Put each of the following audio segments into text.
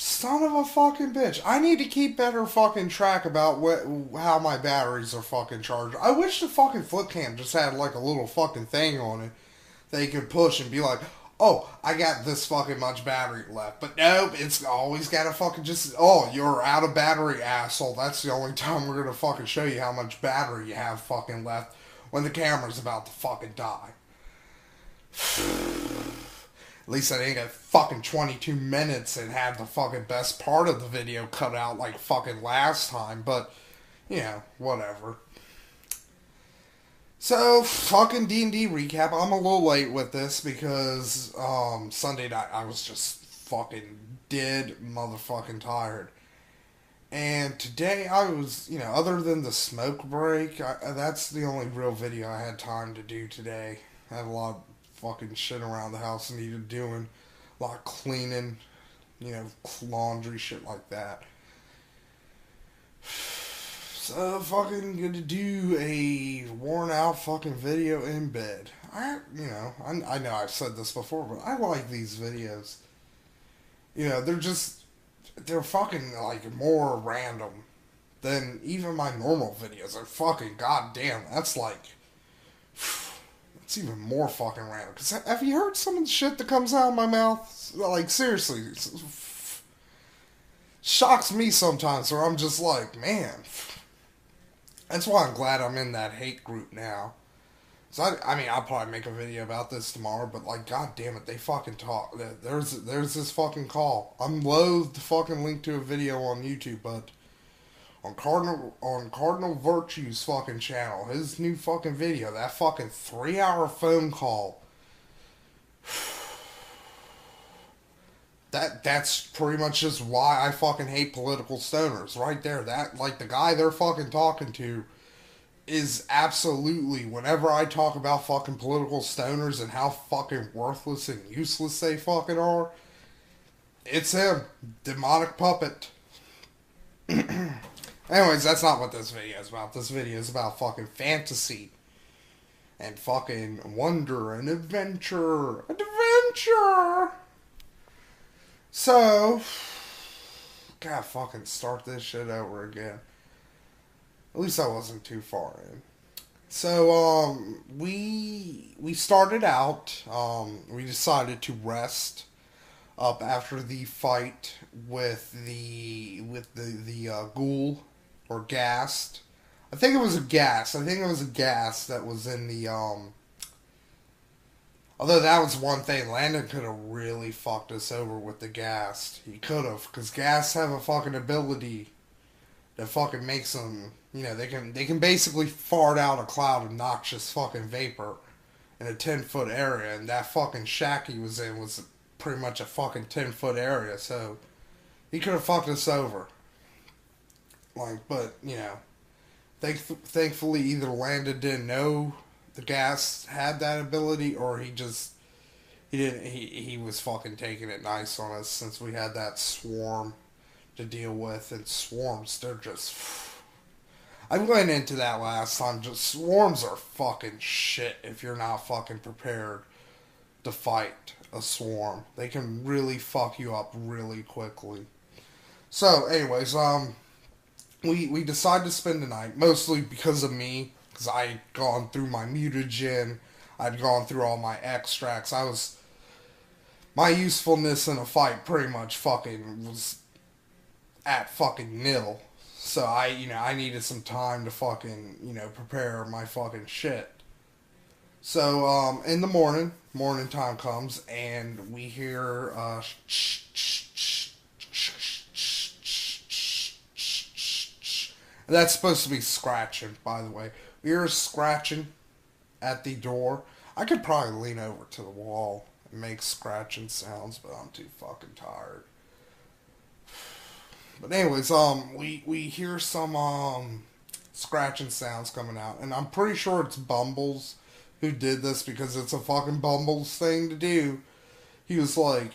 Son of a fucking bitch. I need to keep better fucking track about how my batteries are fucking charged. I wish the fucking flip cam just had like a little fucking thing on it they could push and be like, oh, I got this fucking much battery left. But nope, it's always gotta fucking just, oh, you're out of battery, asshole. That's the only time we're gonna fucking show you how much battery you have fucking left when the camera's about to fucking die. At least I didn't get fucking 22 minutes and have the fucking best part of the video cut out like fucking last time, but, you know, whatever. So, fucking D&D recap. I'm a little late with this because, Sunday night I was just fucking dead motherfucking tired. And today I was, you know, other than the smoke break, that's the only real video I had time to do today. I had a lot of fucking shit around the house I needed doing. A lot of cleaning, you know, laundry, shit like that. So fucking gonna do a worn out fucking video in bed. I know I've said this before, but I like these videos. You know, they're fucking like more random than even my normal videos. They're fucking goddamn. That's like, it's even more fucking random. Cause have you heard some of the shit that comes out of my mouth? Like seriously, shocks me sometimes. Where I'm just like, man. That's why I'm glad I'm in that hate group now. So I mean, I'll probably make a video about this tomorrow, but like, god damn it, they fucking talk. There's this fucking call. I'm loath to fucking link to a video on YouTube, but on Cardinal Virtue's fucking channel, his new fucking video, that fucking 3-hour phone call. That's pretty much just why I fucking hate political stoners right there. That, like, the guy they're fucking talking to is absolutely, whenever I talk about fucking political stoners and how fucking worthless and useless they fucking are, it's him. Demonic puppet. Anyways, that's not what this video is about. This video is about fucking fantasy and fucking wonder and adventure. Adventure! So, gotta fucking start this shit over again. At least I wasn't too far in. So, we started out, we decided to rest up after the fight with the ghoul, or ghast. I think it was a ghast. I think it was a ghast that was in the, although that was one thing, Landon could have really fucked us over with the ghast. He could have, because ghasts have a fucking ability that fucking makes them, you know, they can basically fart out a cloud of noxious fucking vapor in a 10-foot area, and that fucking shack he was in was pretty much a fucking 10-foot area, so he could have fucked us over. Like, but, you know, thankfully either Landon didn't know the ghast had that ability, or he didn't. He was fucking taking it nice on us since we had that swarm to deal with. And swarms, they're just. I went into that last time. Just swarms are fucking shit if you're not fucking prepared to fight a swarm. They can really fuck you up really quickly. So, anyways, we decided to spend the night mostly because of me. Because I had gone through my mutagen, I'd gone through all my extracts. My usefulness in a fight pretty much fucking was at fucking nil. So I needed some time to fucking, prepare my fucking shit. So, in the morning time comes, and we hear, that's supposed to be scratching, by the way. We hear scratching at the door. I could probably lean over to the wall and make scratching sounds, but I'm too fucking tired. But anyways, we hear some, scratching sounds coming out, and I'm pretty sure it's Bumbles who did this because it's a fucking Bumbles thing to do. He was like,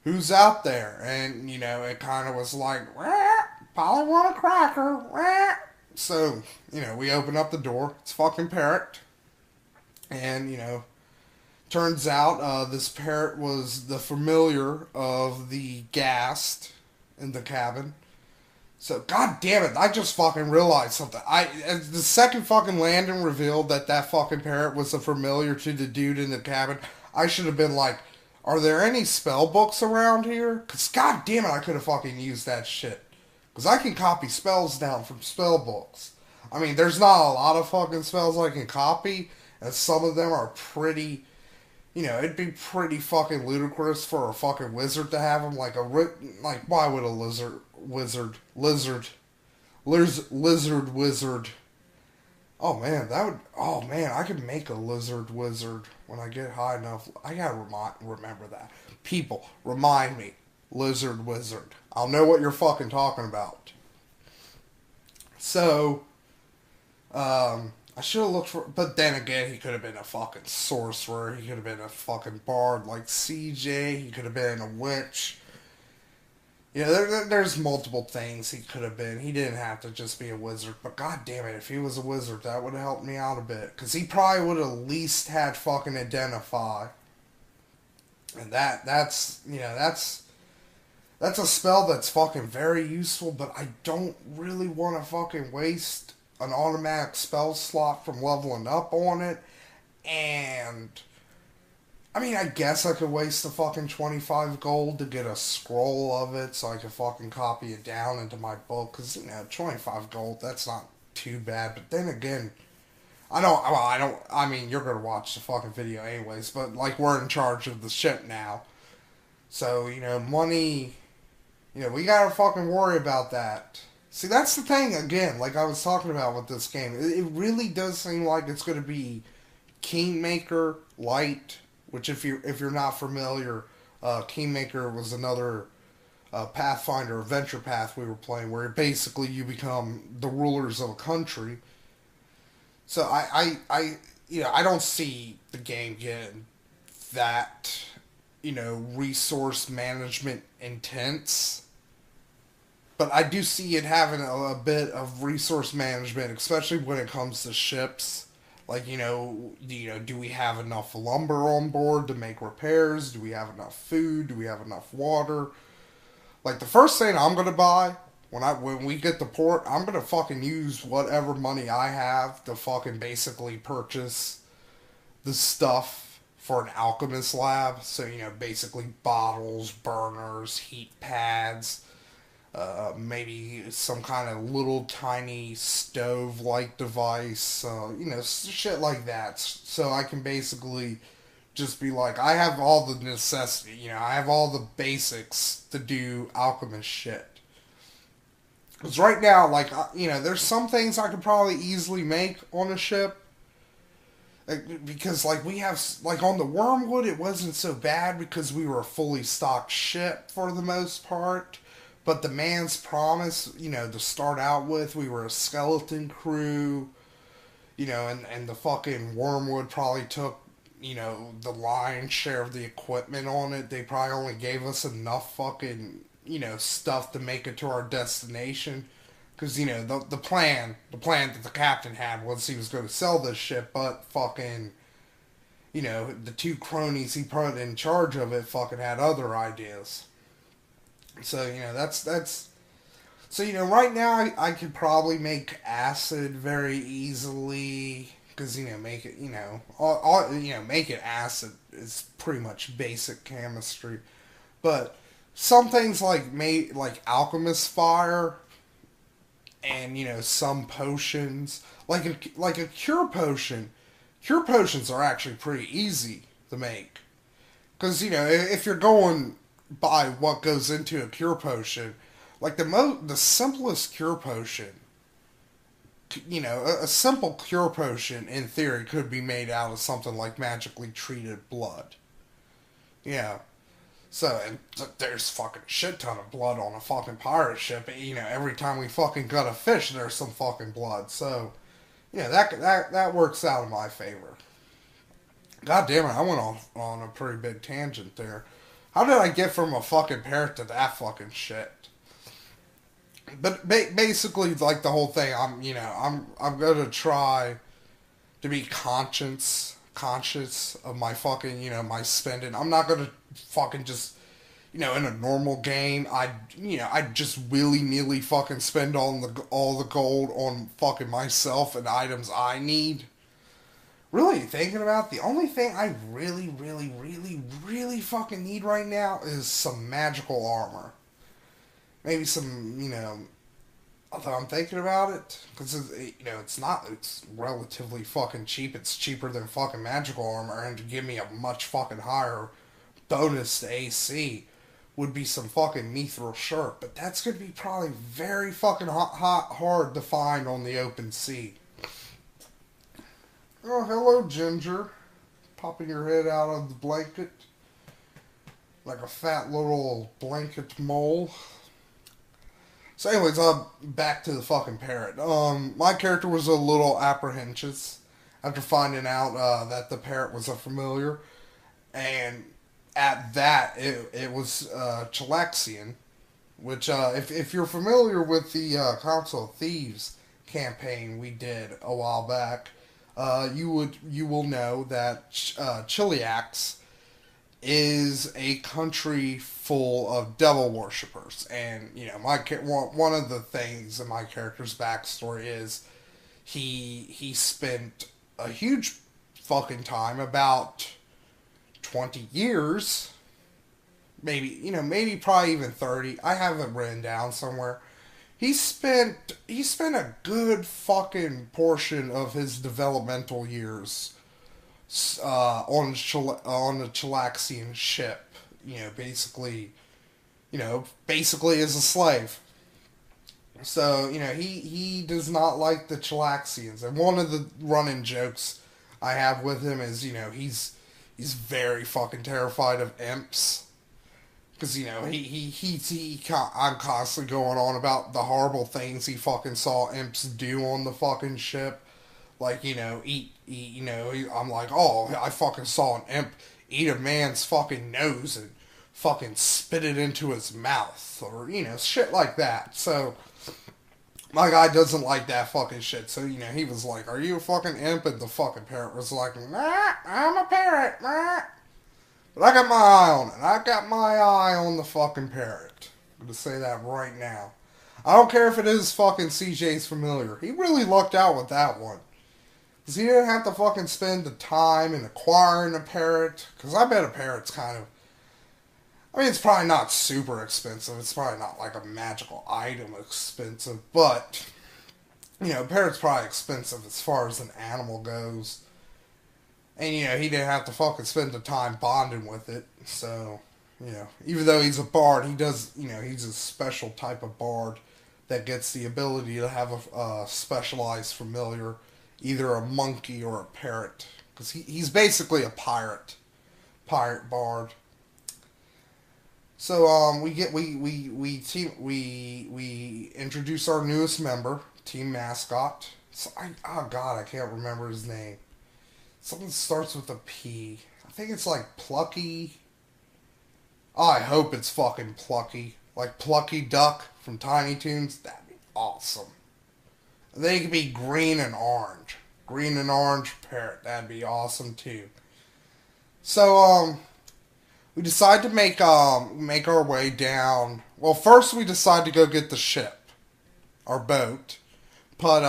who's out there? And, it kind of was like, probably want a cracker. So, we open up the door. It's fucking Parrot. And, Turns out this parrot was the familiar of the ghast in the cabin. So, god damn it, I just fucking realized something. As the second fucking landing revealed that that fucking parrot was a familiar to the dude in the cabin, I should have been like, are there any spell books around here? Because god damn it, I could have fucking used that shit. Because I can copy spells down from spell books. I mean, there's not a lot of fucking spells I can copy, and some of them are pretty, it'd be pretty fucking ludicrous for a fucking wizard to have them. Like, why would a lizard wizard? Oh man, I could make a lizard wizard when I get high enough. I gotta remember that. People, remind me, lizard wizard. I'll know what you're fucking talking about. So, I should have looked for, but then again, he could have been a fucking sorcerer. He could have been a fucking bard like CJ. He could have been a witch. There's multiple things he could have been. He didn't have to just be a wizard. But god damn it, if he was a wizard, that would have helped me out a bit. Because he probably would have at least had fucking identify. And that's a spell that's fucking very useful, but I don't really want to fucking waste an automatic spell slot from leveling up on it. And I mean, I guess I could waste the fucking 25 gold to get a scroll of it so I could fucking copy it down into my book. Because, 25 gold, that's not too bad. But then again, I mean, you're going to watch the fucking video anyways. But, like, we're in charge of the ship now. So, money, we got to fucking worry about that. See, that's the thing, again, like I was talking about with this game. It really does seem like it's going to be Kingmaker Light, which if you're not familiar, Kingmaker was another Pathfinder Adventure Path we were playing, where basically you become the rulers of a country. So I don't see the game getting that, resource management intense. But I do see it having a bit of resource management, especially when it comes to ships. Like, do we have enough lumber on board to make repairs? Do we have enough food? Do we have enough water? Like, the first thing I'm gonna buy when we get to port, I'm gonna fucking use whatever money I have to fucking basically purchase the stuff for an alchemist lab. So, basically bottles, burners, heat pads, maybe some kind of little tiny stove-like device, shit like that. So I can basically just be like, I have all the necessity, I have all the basics to do alchemist shit. Because right now, like, there's some things I could probably easily make on a ship. Because, like, we have, like, on the Wormwood, it wasn't so bad because we were a fully stocked ship for the most part. But the Man's Promise, to start out with, we were a skeleton crew, and the fucking Wormwood probably took, the lion's share of the equipment on it. They probably only gave us enough fucking, stuff to make it to our destination. Because, the plan that the captain had was he was going to sell this ship, but fucking, the two cronies he put in charge of it fucking had other ideas. So, that's... So, right now I could probably make acid very easily, because, make it, make it acid is pretty much basic chemistry. But some things like alchemist fire and, some potions, like a cure potion. Cure potions are actually pretty easy to make. Because, if you're going by what goes into a cure potion, like the simplest cure potion, a simple cure potion in theory could be made out of something like magically treated blood. So, and there's fucking a shit ton of blood on a fucking pirate ship. Every time we fucking gut a fish, there's some fucking blood. So, that works out in my favor. God damn it, I went on a pretty big tangent there. How did I get from a fucking parrot to that fucking shit? But basically, like the whole thing, I'm gonna try to be conscious conscious of my fucking, my spending. I'm not gonna fucking just, in a normal game, I'd just willy-nilly fucking spend all the gold on fucking myself and items I need. Really thinking about it, the only thing I really, really, really, really fucking need right now is some magical armor. Maybe some, although I'm thinking about it, because, it's relatively fucking cheap. It's cheaper than fucking magical armor, and to give me a much fucking higher bonus to AC would be some fucking mithril shirt. But that's going to be probably very fucking hard to find on the open sea. Oh, hello, Ginger. Popping your head out of the blanket like a fat little blanket mole. So anyways, back to the fucking parrot. My character was a little apprehensive after finding out that the parrot was a familiar. And at that, it was Chilaxian, which, if you're familiar with the Council of Thieves campaign we did a while back, you will know that Chiliax is a country full of devil worshippers, and one of the things in my character's backstory is he spent a huge fucking time, about 20 years, maybe probably even 30. I have it written down somewhere. He spent a good fucking portion of his developmental years on the Chilaxian ship. Basically as a slave. So, he does not like the Chilaxians. And one of the running jokes I have with him is, he's very fucking terrified of imps. Because, I'm constantly going on about the horrible things he fucking saw imps do on the fucking ship. Like, I'm like, oh, I fucking saw an imp eat a man's fucking nose and fucking spit it into his mouth. Or, shit like that. So, my guy doesn't like that fucking shit. So, he was like, are you a fucking imp? And the fucking parrot was like, nah, I'm a parrot, nah. But I got my eye on it. I got my eye on the fucking parrot. I'm gonna say that right now. I don't care if it is fucking CJ's familiar. He really lucked out with that one. Because he didn't have to fucking spend the time in acquiring a parrot. Because I bet a parrot's kind of... it's probably not super expensive. It's probably not like a magical item expensive. But, a parrot's probably expensive as far as an animal goes. And, he didn't have to fucking spend the time bonding with it. So, even though he's a bard, he does, he's a special type of bard that gets the ability to have a specialized familiar, either a monkey or a parrot. Because he's basically a pirate bard. So, we introduce our newest member, team mascot. So I can't remember his name. Something starts with a P. I think it's like Plucky. Oh, I hope it's fucking Plucky. Like Plucky Duck from Tiny Toons. That'd be awesome. They could be green and orange. Green and orange parrot. That'd be awesome too. So, we decide to make our way down. Well, first we decide to go get the ship. Our boat. But,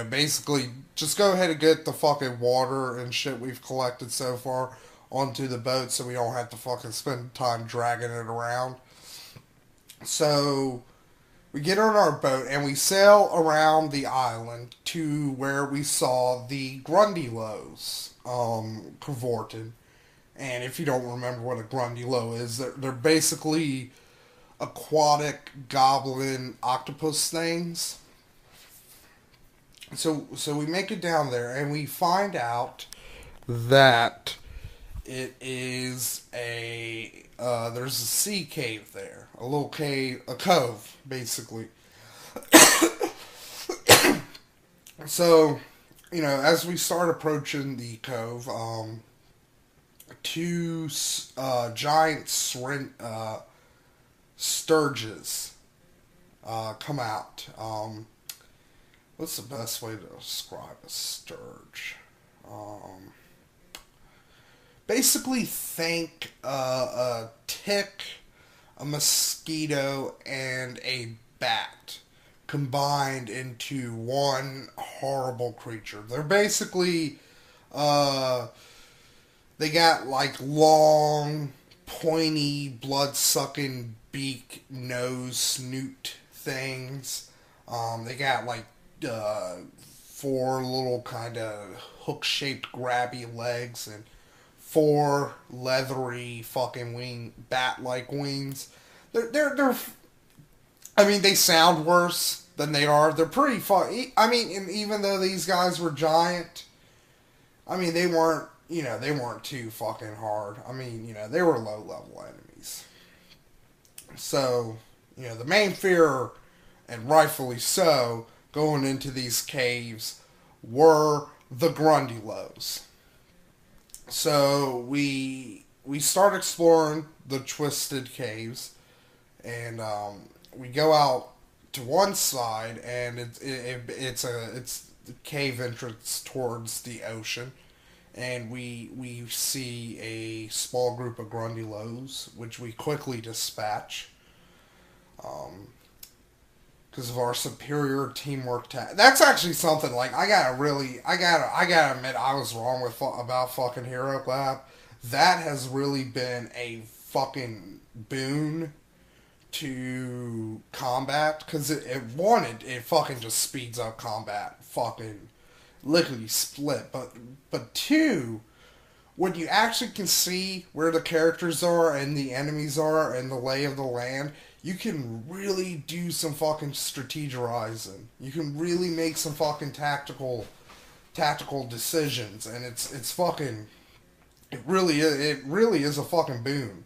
basically, just go ahead and get the fucking water and shit we've collected so far onto the boat so we don't have to fucking spend time dragging it around. So, we get on our boat and we sail around the island to where we saw the Grundylows cavorting. And if you don't remember what a Grundylow is, they're basically aquatic goblin octopus things. So we make it down there, and we find out that it is there's a sea cave there. A little cave, a cove, basically. So, as we start approaching the cove, two giant sturges come out. What's the best way to describe a sturge? Um, Basically, think a tick, a mosquito, and a bat combined into one horrible creature. They're basically, uh, they got like long, pointy, blood sucking beak, nose, snoot things. They got like four little kind of hook shaped grabby legs and four leathery fucking bat like wings. They're I mean, they sound worse than they are. They're pretty fun. I mean, and even though these guys were giant, I mean, they weren't too fucking hard. I mean, they were low level enemies. So, the main fear, and rightfully so, going into these caves were the Grundylows. So we start exploring the Twisted Caves, and we go out to one side, and it's the cave entrance towards the ocean, and we see a small group of Grundylows, which we quickly dispatch. Because of our superior teamwork. That's actually something like I gotta admit I was wrong about fucking Hero Lab. That has really been a fucking boon to combat because it fucking just speeds up combat, fucking lickety split. But two, when you actually can see where the characters are and the enemies are and the lay of the land, you can really do some fucking strategizing. You can really make some fucking tactical decisions, and it's fucking it really is a fucking boon.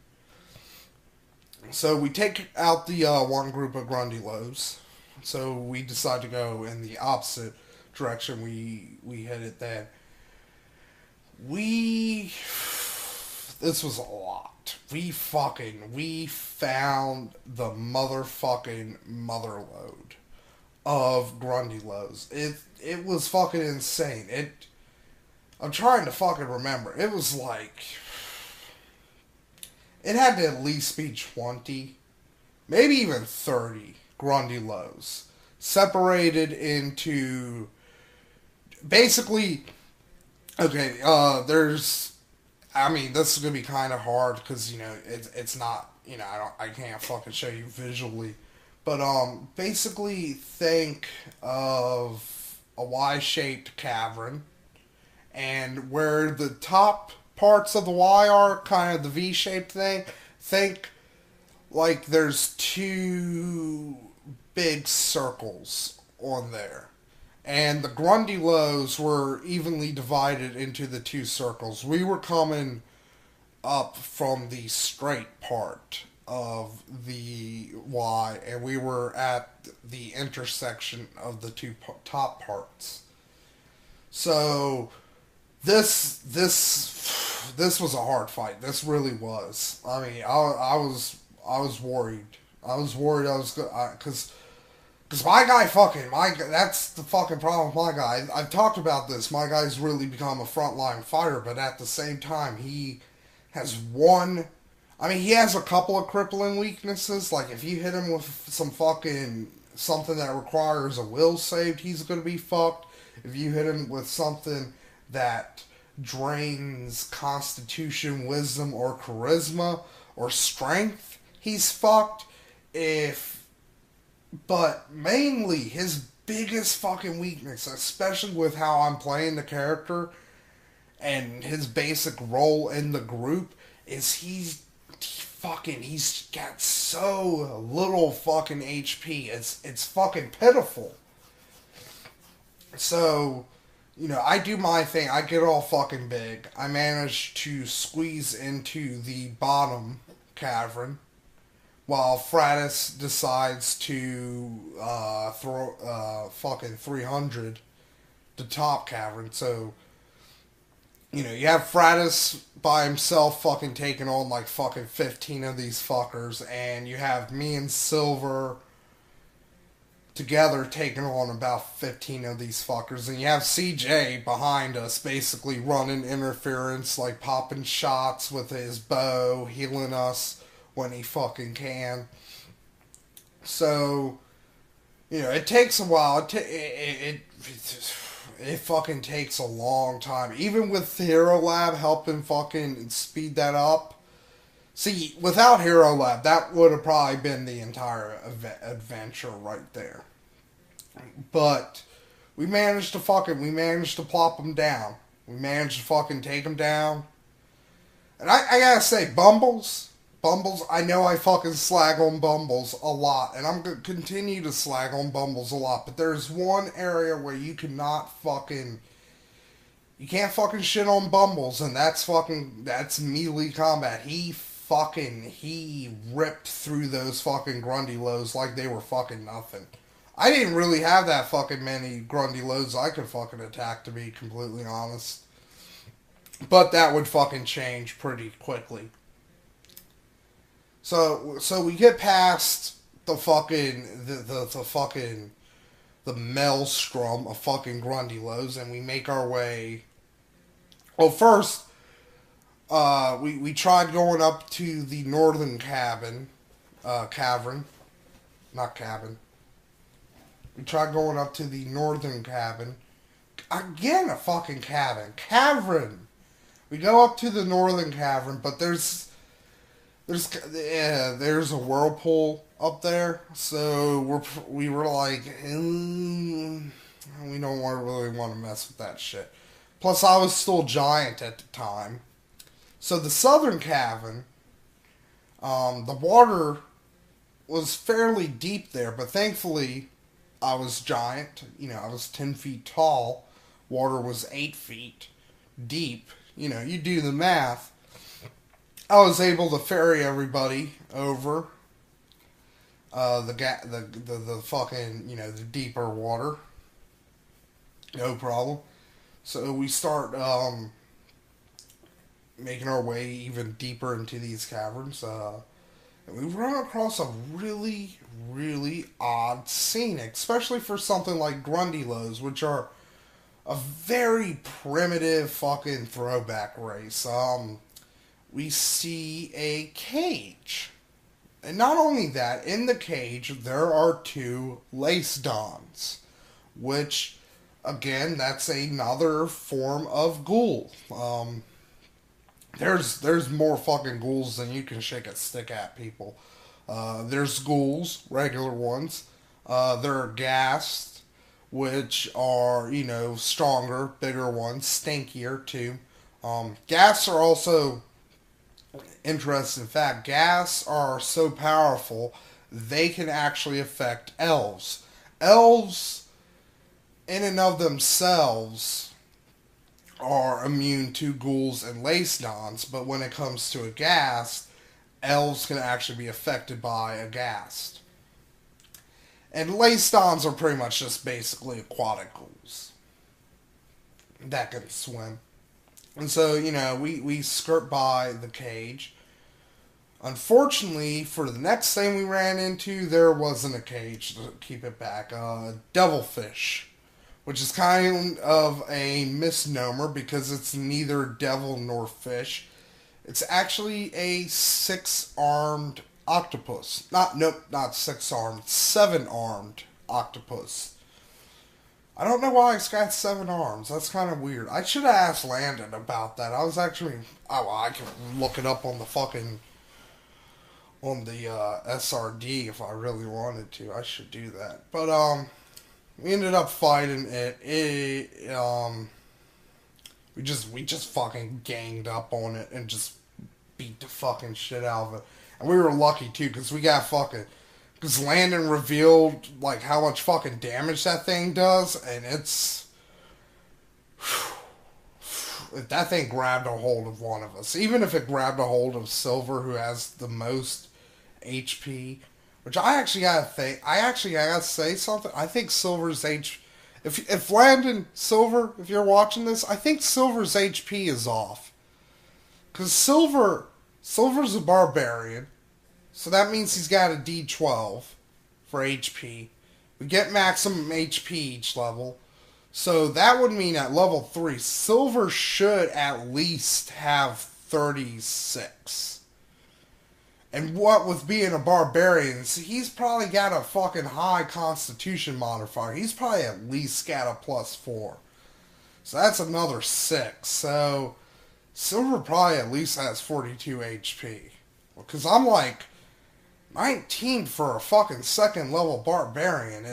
So we take out the one group of Grundylows. So we decide to go in the opposite direction. We headed that. This was a lot. We found the motherfucking motherload of Grundylows. It was fucking insane. I'm trying to fucking remember. It was like it had to at least be 20, maybe even 30 Grundylows separated into basically. Okay, I mean, this is gonna be kind of hard because it's not. I can't fucking show you visually, but basically think of a Y-shaped cavern, and where the top parts of the Y are kind of the V-shaped thing. Think like there's two big circles on there. And the Grundylows were evenly divided into the two circles. We were coming up from the straight part of the Y, and we were at the intersection of the two top parts. So this was a hard fight. This really was. I mean, I was worried. I was worried I was because that's the fucking problem with my guy. I've talked about this. My guy's really become a frontline fighter, but at the same time, he has he has a couple of crippling weaknesses. Like, if you hit him with something that requires a will saved, he's gonna be fucked. If you hit him with something that drains constitution, wisdom, or charisma, or strength, he's fucked. But mainly, his biggest fucking weakness, especially with how I'm playing the character and his basic role in the group, is he's got so little fucking HP. It's fucking pitiful. So, I do my thing. I get all fucking big. I manage to squeeze into the bottom cavern, while Fratus decides to throw fucking 300 the top cavern. So, you have Fratus by himself fucking taking on like fucking 15 of these fuckers, and you have me and Silver together taking on about 15 of these fuckers. And you have CJ behind us basically running interference, like popping shots with his bow, healing us when he fucking can. So, you know, it takes a while. It fucking takes a long time. Even with Hero Lab helping fucking speed that up. See, without Hero Lab, that would have probably been the entire adventure right there. But we managed to plop them down. We managed to fucking take them down. And I gotta say, Bumbles, I know I fucking slag on Bumbles a lot. And I'm gonna continue to slag on Bumbles a lot. But there's one area where you can't fucking shit on Bumbles. And that's melee combat. He ripped through those fucking Grundy lows like they were fucking nothing. I didn't really have that fucking many Grundy loads I could fucking attack, to be completely honest. But that would fucking change pretty quickly. So we get past the fucking the maelstrom of fucking Grundy lows, and we make our way. Well, first, we tried going up to the northern cavern. We tried going up to the northern cabin. Again, a fucking cavern. Cavern! We go up to the northern cavern, but there's a whirlpool up there. So we were like, we don't really want to mess with that shit. Plus, I was still giant at the time. So the southern cavern, the water was fairly deep there, but thankfully I was giant. You know, I was 10 feet tall. Water was 8 feet deep. You know, you do the math. I was able to ferry everybody over the fucking, you know, the deeper water. No problem. So we start making our way even deeper into these caverns. And we run across a really, really odd scene, especially for something like Grundy lows, which are a very primitive fucking throwback race. We see a cage. And not only that, in the cage there are 2 lace dons, which, again, that's another form of ghoul. There's more fucking ghouls than you can shake a stick at, people. There's ghouls, regular ones. There are ghasts, which are, you know, stronger, bigger ones, stinkier too. Ghasts are also interesting fact. Ghasts are so powerful they can actually affect elves. Elves, in and of themselves, are immune to ghouls and lace dons, but when it comes to a ghast, elves can actually be affected by a ghast. And lace dons are pretty much just basically aquatic ghouls that can swim. And so, you know, we skirt by the cage. Unfortunately, for the next thing we ran into, there wasn't a cage to keep it back. Devilfish, which is kind of a misnomer because it's neither devil nor fish. It's actually a 6-armed octopus. Not 6-armed, 7-armed octopus. I don't know why it's got 7 arms. That's kind of weird. I should have asked Landon about that. I was actually... I can look it up on the fucking... on the SRD if I really wanted to. I should do that. But, we ended up fighting it. We just fucking ganged up on it and just beat the fucking shit out of it. And we were lucky, too, because we got fucking... Because Landon revealed, like, how much fucking damage that thing does, and it's... That thing grabbed a hold of one of us. Even if it grabbed a hold of Silver, who has the most HP, which I actually gotta say something. I think Silver's if Landon, Silver, if you're watching this, I think Silver's HP is off. Because Silver's a barbarian. So that means he's got a D12 for HP. We get maximum HP each level. So that would mean at level 3, Silver should at least have 36. And what with being a barbarian, he's probably got a fucking high constitution modifier. He's probably at least got a +4. So that's another 6. So Silver probably at least has 42 HP. Because I'm like, 19 for a fucking second level barbarian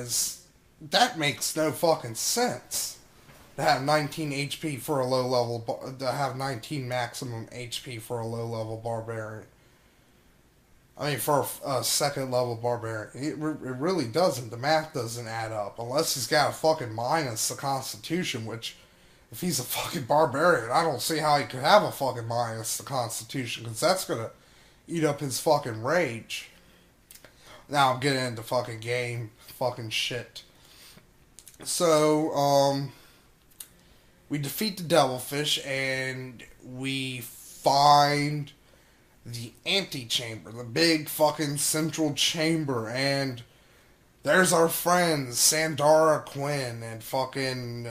that makes no fucking sense. To have 19 HP for a low level, to have 19 maximum HP for a low level barbarian. I mean, for a second level barbarian. It really doesn't. The math doesn't add up. Unless he's got a fucking minus the constitution, which, if he's a fucking barbarian, I don't see how he could have a fucking minus the constitution, because that's gonna eat up his fucking rage. Now I'm getting into fucking game fucking shit. So, we defeat the devilfish and we find the antechamber, the big fucking central chamber, and there's our friends, Sandara Quinn and fucking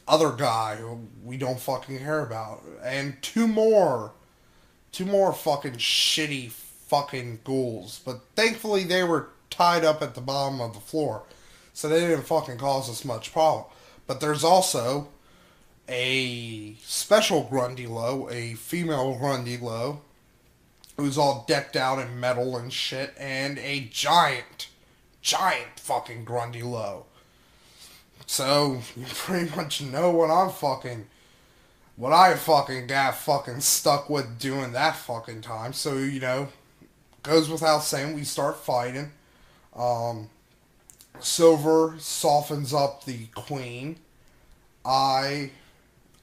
other guy who we don't fucking care about, and two more fucking shitty fucking ghouls, but thankfully they were tied up at the bottom of the floor, so they didn't fucking cause us much problem. But there's also a special Grundy-Low, a female Grundy-Low, who's all decked out in metal and shit, and a giant fucking Grundy-Low. So, you pretty much know what I fucking got fucking stuck with doing that fucking time. So, goes without saying, we start fighting. Silver softens up the queen. I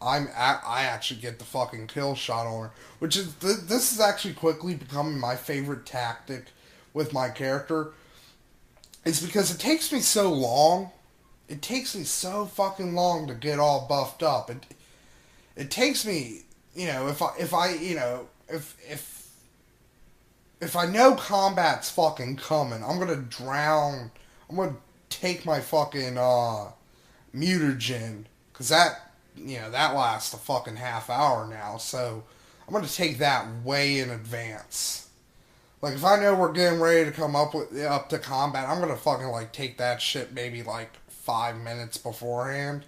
actually get the fucking kill shot on her, which is this is actually quickly becoming my favorite tactic with my character. It's because it takes me so long. It takes me so fucking long to get all buffed up. It takes me, if I know combat's fucking coming, I'm gonna drown. I'm gonna take my fucking mutagen, because that lasts a fucking half hour now. So I'm gonna take that way in advance. Like, if I know we're getting ready to come up to combat, I'm gonna fucking take that shit maybe 5 minutes beforehand,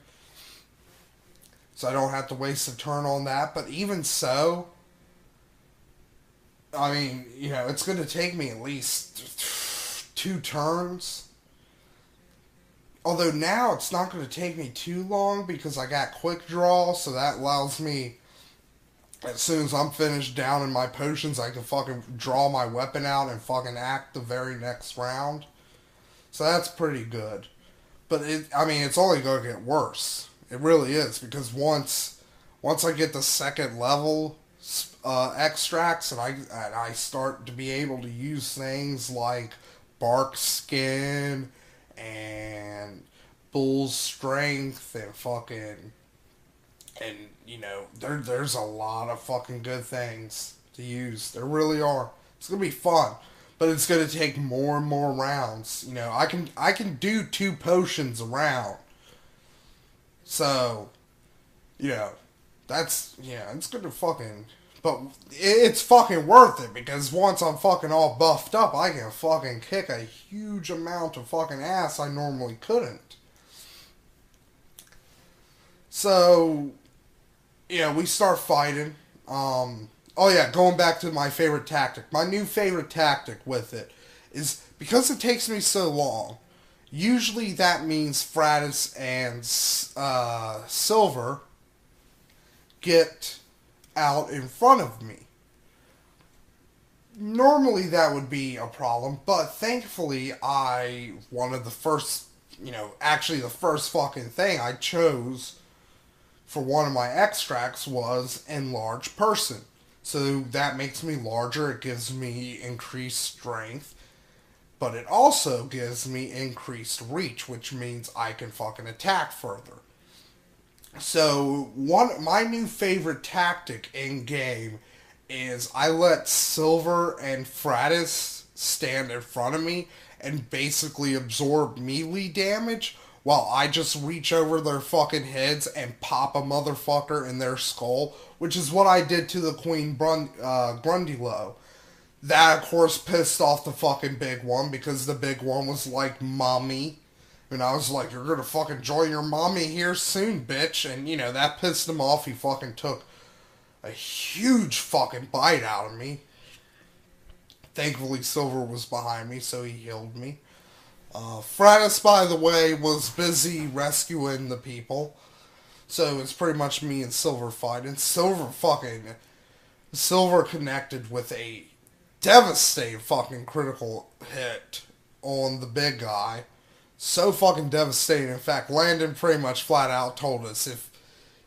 so I don't have to waste a turn on that. But even so, I mean, it's going to take me at least 2 turns. Although now it's not going to take me too long because I got quick draw, so that allows me, as soon as I'm finished down in my potions, I can fucking draw my weapon out and fucking act the very next round. So that's pretty good. But it's only going to get worse. It really is, because once I get the second level extracts and I start to be able to use things like bark skin and bull's strength and fucking, and there's a lot of fucking good things to use. There really are. It's gonna be fun, but it's gonna take more and more rounds. I can do 2 potions a round. So, it's gonna fucking, but it's fucking worth it, because once I'm fucking all buffed up, I can fucking kick a huge amount of fucking ass I normally couldn't. So, we start fighting. Going back to my favorite tactic. My new favorite tactic with it is, because it takes me so long, usually that means Fratis and Silver get out in front of me. Normally that would be a problem, but thankfully one of the first, actually the first fucking thing I chose for one of my extracts was enlarge person. So that makes me larger, it gives me increased strength, but it also gives me increased reach, which means I can fucking attack further. So my new favorite tactic in game is I let Silver and Fratis stand in front of me and basically absorb melee damage while I just reach over their fucking heads and pop a motherfucker in their skull, which is what I did to the Queen Grundylow. That, of course, pissed off the fucking big one because the big one was like, "Mommy." And I was like, "You're gonna fucking join your mommy here soon, bitch." And, that pissed him off. He fucking took a huge fucking bite out of me. Thankfully, Silver was behind me, so he healed me. Fratis, by the way, was busy rescuing the people. So it's pretty much me and Silver fighting. Silver connected with a devastating fucking critical hit on the big guy. So fucking devastating. In fact, Landon pretty much flat out told us if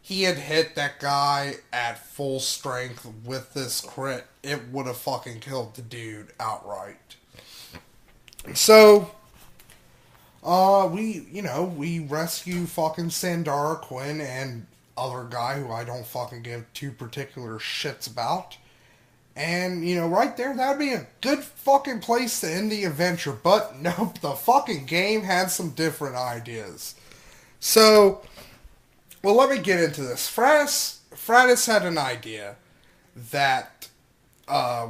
he had hit that guy at full strength with this crit, it would have fucking killed the dude outright. So, we rescue fucking Sandara Quinn and other guy who I don't fucking give two particular shits about. And, right there, that'd be a good fucking place to end the adventure. But, nope, the fucking game had some different ideas. So, well, let me get into this. Fratis had an idea that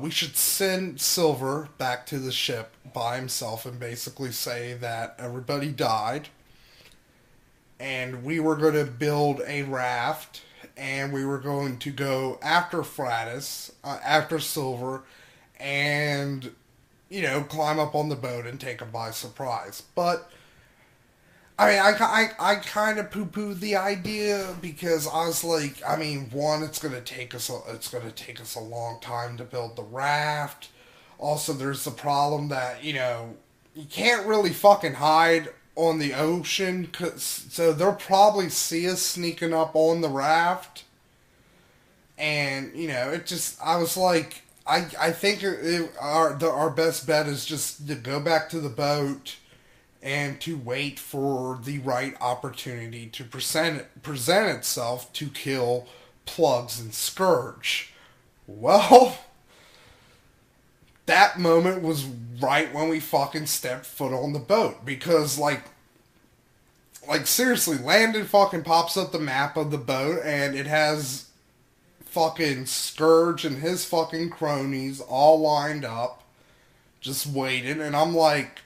we should send Silver back to the ship by himself and basically say that everybody died. And we were going to build a raft, and we were going to go after Fratis, after Silver, and, climb up on the boat and take him by surprise. But I kind of poo-pooed the idea because I was like, one, it's gonna take us a long time to build the raft. Also, there's the problem that you can't really fucking hide on the ocean, so they'll probably see us sneaking up on the raft. And I was like, I think our best bet is just to go back to the boat and to wait for the right opportunity to present itself to kill Plugs and Scourge. Well, that moment was right when we fucking stepped foot on the boat. Because, like seriously, Landon fucking pops up the map of the boat and it has fucking Scourge and his fucking cronies all lined up, just waiting, and I'm like,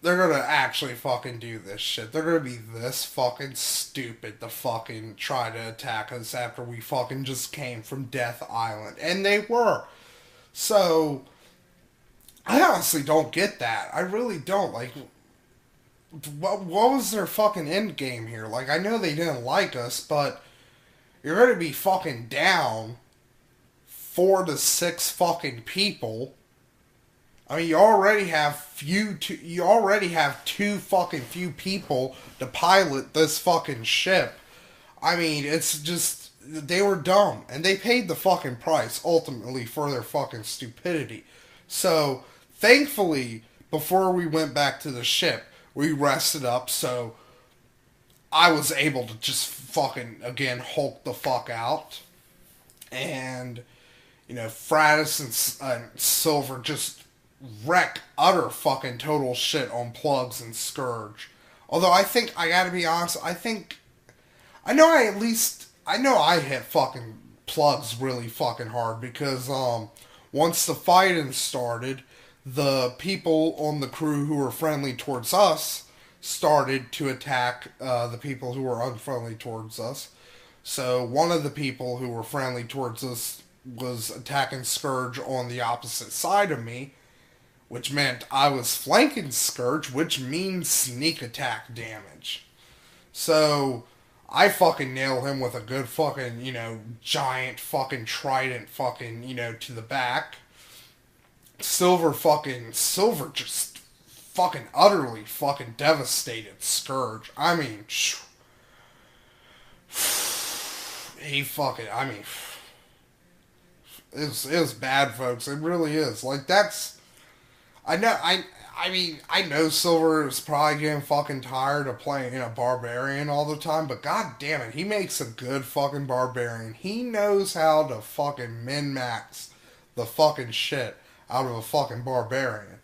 they're gonna actually fucking do this shit. They're gonna be this fucking stupid to fucking try to attack us after we fucking just came from Death Island. And they were. So, I honestly don't get that. I really don't. Like, what was their fucking end game here? Like, I know they didn't like us, but you're gonna be fucking down 4 to 6 fucking people. You already have too fucking few people to pilot this fucking ship. It's just, they were dumb. And they paid the fucking price, ultimately, for their fucking stupidity. So, thankfully, before we went back to the ship, we rested up, so I was able to just fucking, again, Hulk the fuck out. And, Fratis and Silver just wreck utter fucking total shit on Plugs and Scourge. Although I gotta be honest, I know I hit fucking Plugs really fucking hard because, once the fighting started, the people on the crew who were friendly towards us started to attack, the people who were unfriendly towards us. So one of the people who were friendly towards us was attacking Scourge on the opposite side of me, which meant I was flanking Scourge, which means sneak attack damage. So, I fucking nail him with a good fucking, giant fucking trident fucking, to the back. Silver just fucking utterly fucking devastated Scourge. He fucking, it was bad, folks. It really is. Like, that's, I know Silver is probably getting fucking tired of playing, Barbarian all the time, but god damn it, he makes a good fucking Barbarian. He knows how to fucking min-max the fucking shit out of a fucking barbarian.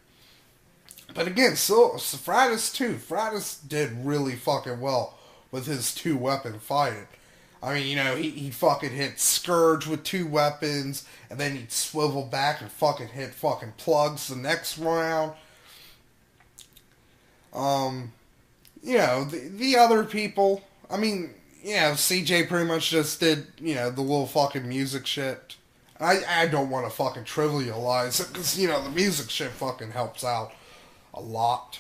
But again, so Fratus too. Fratus did really fucking well with his 2-weapon fighting. I mean, he fucking hit Scourge with 2 weapons, and then he'd swivel back and fucking hit fucking plugs the next round. The other people, I mean, CJ pretty much just did, the little fucking music shit. I don't want to fucking trivialize it, because, the music shit fucking helps out a lot.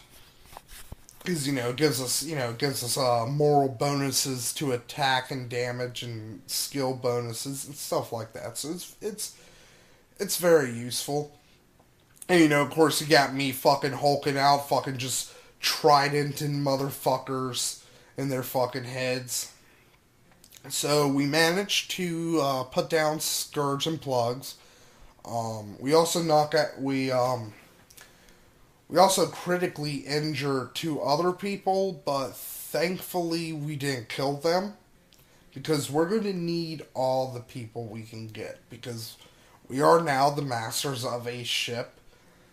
Because, it gives us moral bonuses to attack and damage and skill bonuses and stuff like that. So it's very useful. And, of course, you got me fucking hulking out, fucking just tridenting motherfuckers in their fucking heads. So we managed to put down Scourge and Plugs. We also we also critically injured 2 other people, but thankfully we didn't kill them, because we're going to need all the people we can get, because we are now the masters of a ship.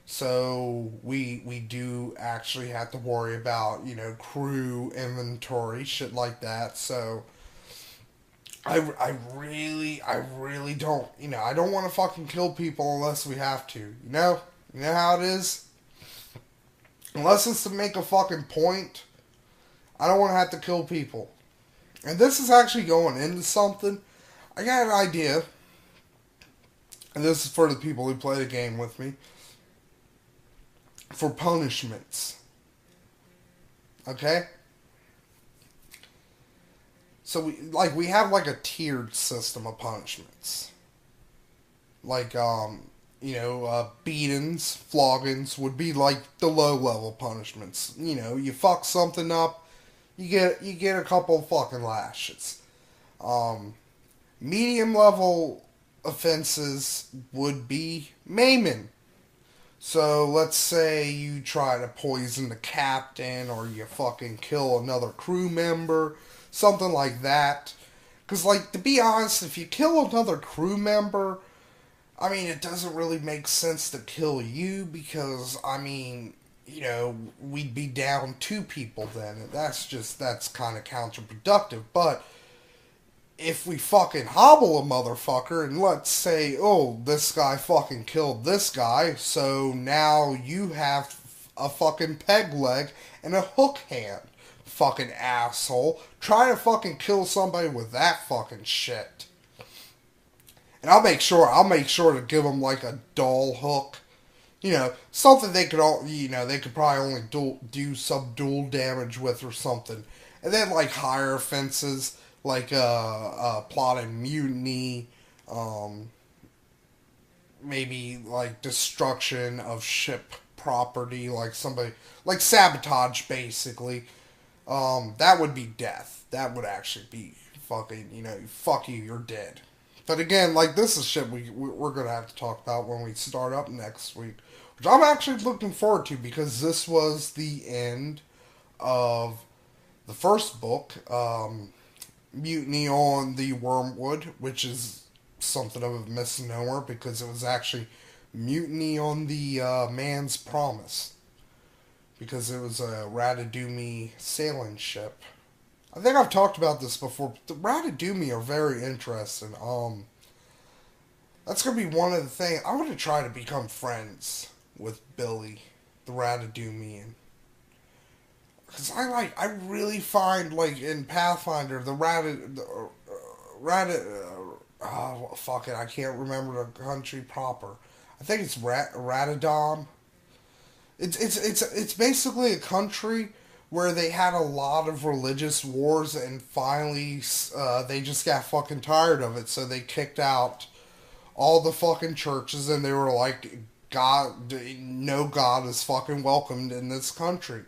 So we do actually have to worry about, crew, inventory, shit like that. So I really don't, I don't want to fucking kill people unless we have to. You know how it is? Unless it's to make a fucking point, I don't want to have to kill people. And this is actually going into something. I got an idea, and this is for the people who play the game with me, for punishments. Okay? So we have like a tiered system of punishments. Like, beatings, floggings would be like the low level punishments. You fuck something up, you get a couple fucking lashes. Medium level offenses would be maiming. So let's say you try to poison the captain, or you fucking kill another crew member, something like that. Because, to be honest, if you kill another crew member, I mean, it doesn't really make sense to kill you, because, I mean, we'd be down 2 people then. That's kind of counterproductive. But if we fucking hobble a motherfucker, and let's say, oh, this guy fucking killed this guy, so now you have a fucking peg leg and a hook hand, fucking asshole. Try to fucking kill somebody with that fucking shit. And I'll make sure to give them like a dull hook. Something they could they could probably only do some dual damage with or something. And then like higher offenses, like plotting mutiny, maybe like destruction of ship property, like sabotage basically. That would be death. That would actually be fucking, fuck you, you're dead. But again, this is shit we're going to have to talk about when we start up next week. Which I'm actually looking forward to, because this was the end of the first book, Mutiny on the Wormwood, which is something of a misnomer, because it was actually Mutiny on the Man's Promise. Because it was a Ratadumi sailing ship. I think I've talked about this before, but the Ratadumi are very interesting. That's going to be one of the things. I'm going to try to become friends with Billy, the Ratadumian. Because I really find, in Pathfinder, fuck it, I can't remember the country proper. I think it's Ratadom. It's basically a country where they had a lot of religious wars, and finally they just got fucking tired of it, so they kicked out all the fucking churches, and they were like, no God is fucking welcomed in this country.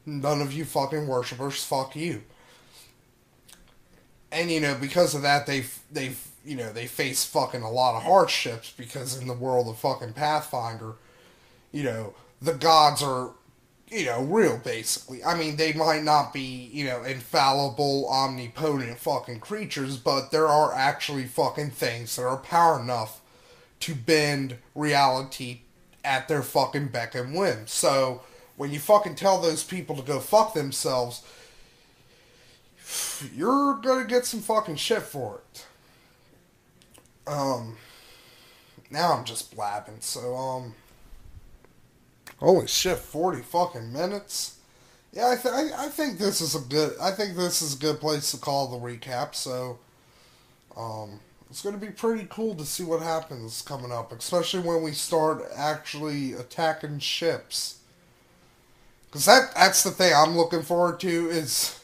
None of you fucking worshippers, fuck you. And, because of that, they face fucking a lot of hardships, because in the world of fucking Pathfinder, the gods are, real, basically. I mean, they might not be, infallible, omnipotent fucking creatures, but there are actually fucking things that are power enough to bend reality at their fucking beck and whim. So when you fucking tell those people to go fuck themselves, you're gonna get some fucking shit for it. Now I'm just blabbing. So holy shit, 40 fucking minutes. Yeah, I think this is a good place to call the recap. So it's going to be pretty cool to see what happens coming up, especially when we start actually attacking ships. Because that's the thing I'm looking forward to is,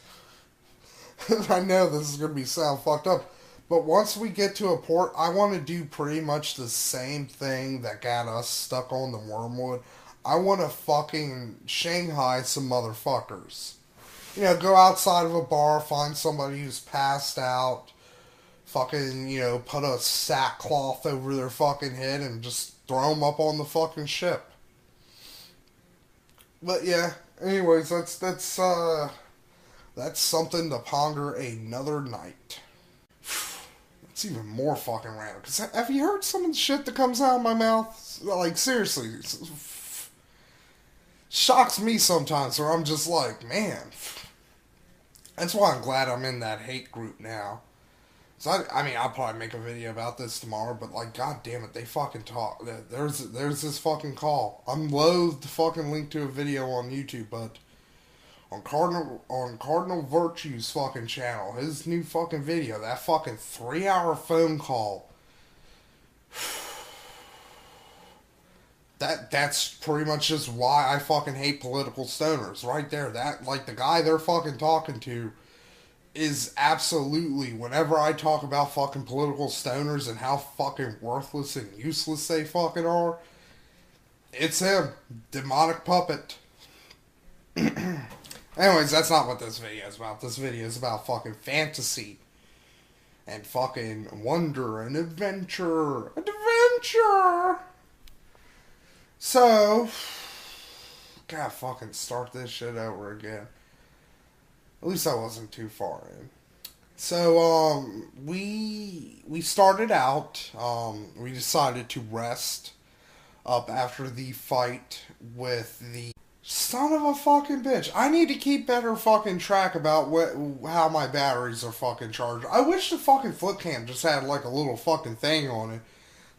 I know this is going to sound fucked up, but once we get to a port, I want to do pretty much the same thing that got us stuck on the Wormwood. I want to fucking Shanghai some motherfuckers. You know, go outside of a bar, find somebody who's passed out, fucking, you know, put a sackcloth over their fucking head and just throw them up on the fucking ship. But yeah, anyways, that's something to ponder another night. It's even more fucking random. Cause have you heard some of the shit that comes out of my mouth? Like, seriously, shocks me sometimes where I'm just like, man. That's why I'm glad I'm in that hate group now. So I mean, I'll probably make a video about this tomorrow, but like, god damn it, they fucking talk. There's this fucking call. I'm loath to fucking link to a video on YouTube, but on Cardinal Virtue's fucking channel, his new fucking video, that fucking 3-hour phone call. That's pretty much just why I fucking hate political stoners, right there. That, like, the guy they're fucking talking to is absolutely, whenever I talk about fucking political stoners and how fucking worthless and useless they fucking are, it's him. Demonic puppet. Anyways, that's not what this video is about. This video is about fucking fantasy. And fucking wonder and adventure. Adventure! So, gotta fucking start this shit over again. At least I wasn't too far in. So, we started out, we decided to rest up after the fight with the son of a fucking bitch. I need to keep better fucking track about how my batteries are fucking charged. I wish the fucking flip cam just had like a little fucking thing on it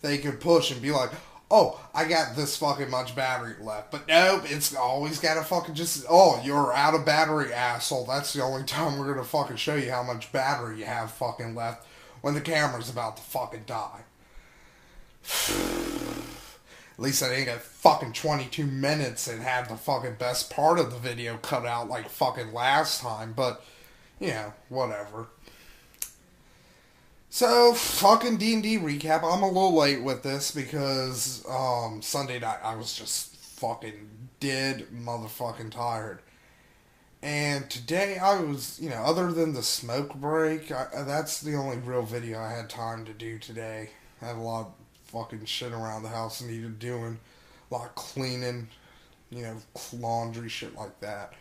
that you could push and be like, oh, I got this fucking much battery left. But nope, it's always gotta fucking just, oh, you're out of battery, asshole. That's the only time we're gonna fucking show you how much battery you have fucking left when the camera's about to fucking die. At least I didn't get fucking 22 minutes and have the fucking best part of the video cut out like fucking last time. But, you know, whatever. So, fucking D&D recap. I'm a little late with this because Sunday night I was just fucking dead motherfucking tired. And today I was, you know, other than the smoke break, that's the only real video I had time to do today. I had a lot of fucking shit around the house I needed doing. A lot of cleaning, you know, laundry, shit like that.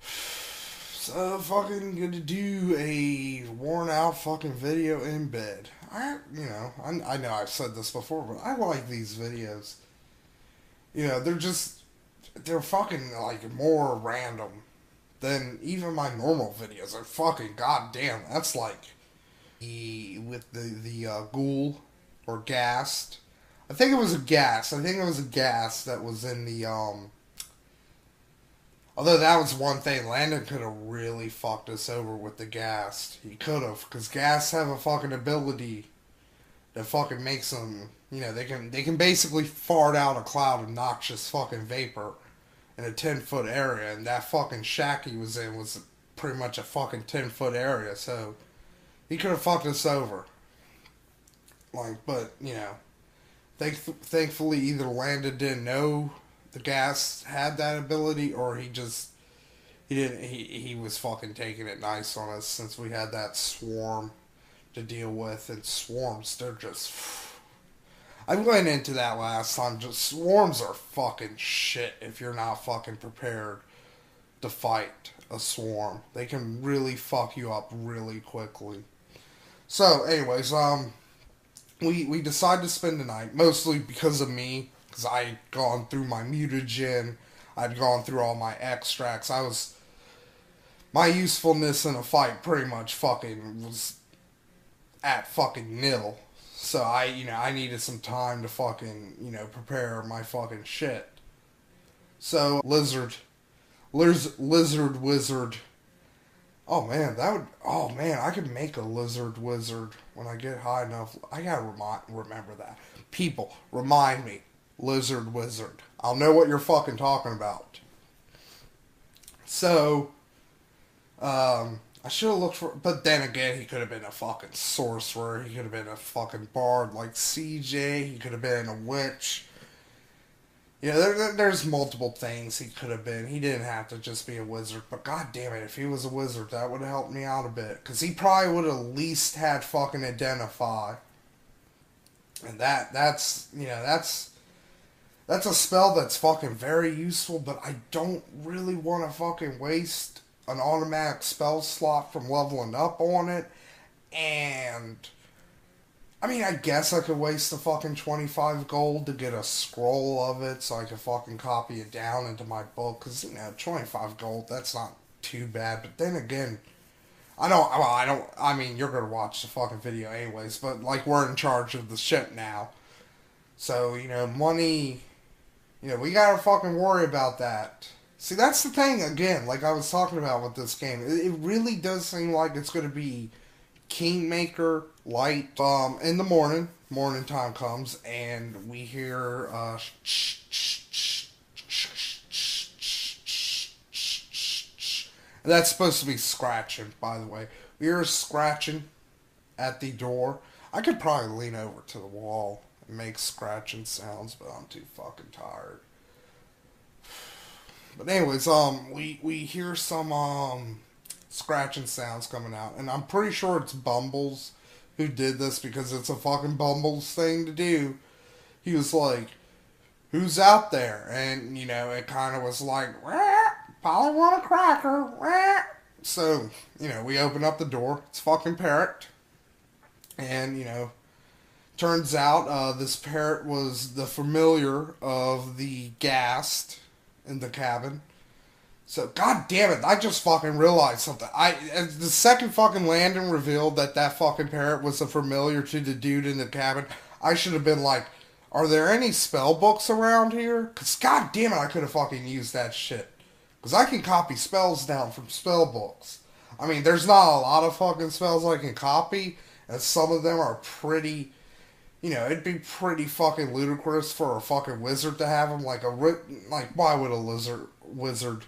So, fucking gonna do a worn out fucking video in bed. I know I've said this before, but I like these videos. You know, they're fucking, like, more random than even my normal videos. They're fucking goddamn, that's like, with the ghoul, or ghast. I think it was a ghast that was in the, although that was one thing, Landon could have really fucked us over with the ghast. He could have, because ghasts have a fucking ability that fucking makes them, you know, they can basically fart out a cloud of noxious fucking vapor in a 10-foot area, and that fucking shack he was in was pretty much a fucking 10-foot area, so he could have fucked us over. Like, but, you know, thankfully either Landon didn't know the ghast had that ability, or he was fucking taking it nice on us since we had that swarm to deal with, and swarms, they're just, I went into that last time, just swarms are fucking shit if you're not fucking prepared to fight a swarm. They can really fuck you up really quickly. So, anyways, we decided to spend the night, mostly because of me, because I had gone through my mutagen, I'd gone through all my extracts. My usefulness in a fight pretty much fucking was at fucking nil. So I needed some time to fucking, prepare my fucking shit. So, lizard wizard. Oh man, I could make a lizard wizard when I get high enough. I gotta remember that. People, remind me. Lizard wizard. I'll know what you're fucking talking about. So, I should have looked for, but then again, he could have been a fucking sorcerer. He could have been a fucking bard like CJ. He could have been a witch. There's multiple things he could have been. He didn't have to just be a wizard. But god damn it, if he was a wizard, that would have helped me out a bit. Because he probably would have at least had fucking identify. And that's a spell that's fucking very useful, but I don't really want to fucking waste an automatic spell slot from leveling up on it. And I mean, I guess I could waste the fucking 25 gold to get a scroll of it so I could fucking copy it down into my book. Because, 25 gold, that's not too bad. But then again, I mean, you're going to watch the fucking video anyways. But, like, we're in charge of the ship now. So, money, we got to fucking worry about that. See, that's the thing, again, like I was talking about with this game. It really does seem like it's going to be Kingmaker light. In the morning time comes, and we hear that's supposed to be scratching, by the way. We hear scratching at the door. I could probably lean over to the wall and make scratching sounds, but I'm too fucking tired. But anyways, we hear some scratching sounds coming out, and I'm pretty sure it's Bumbles who did this because it's a fucking Bumbles thing to do. He was like, "Who's out there?" And it kind of was like, "Probably want a cracker." So we open up the door. It's fucking Parrot, and turns out this Parrot was the familiar of the Ghast in the cabin. So, god damn it, I just fucking realized something. The second fucking landing revealed that fucking Parrot was a familiar to the dude in the cabin, I should have been like, are there any spell books around here? Because god damn it, I could have fucking used that shit. Because I can copy spells down from spell books. I mean, there's not a lot of fucking spells I can copy, and some of them are pretty... it'd be pretty fucking ludicrous for a fucking wizard to have them. Like, why would a wizard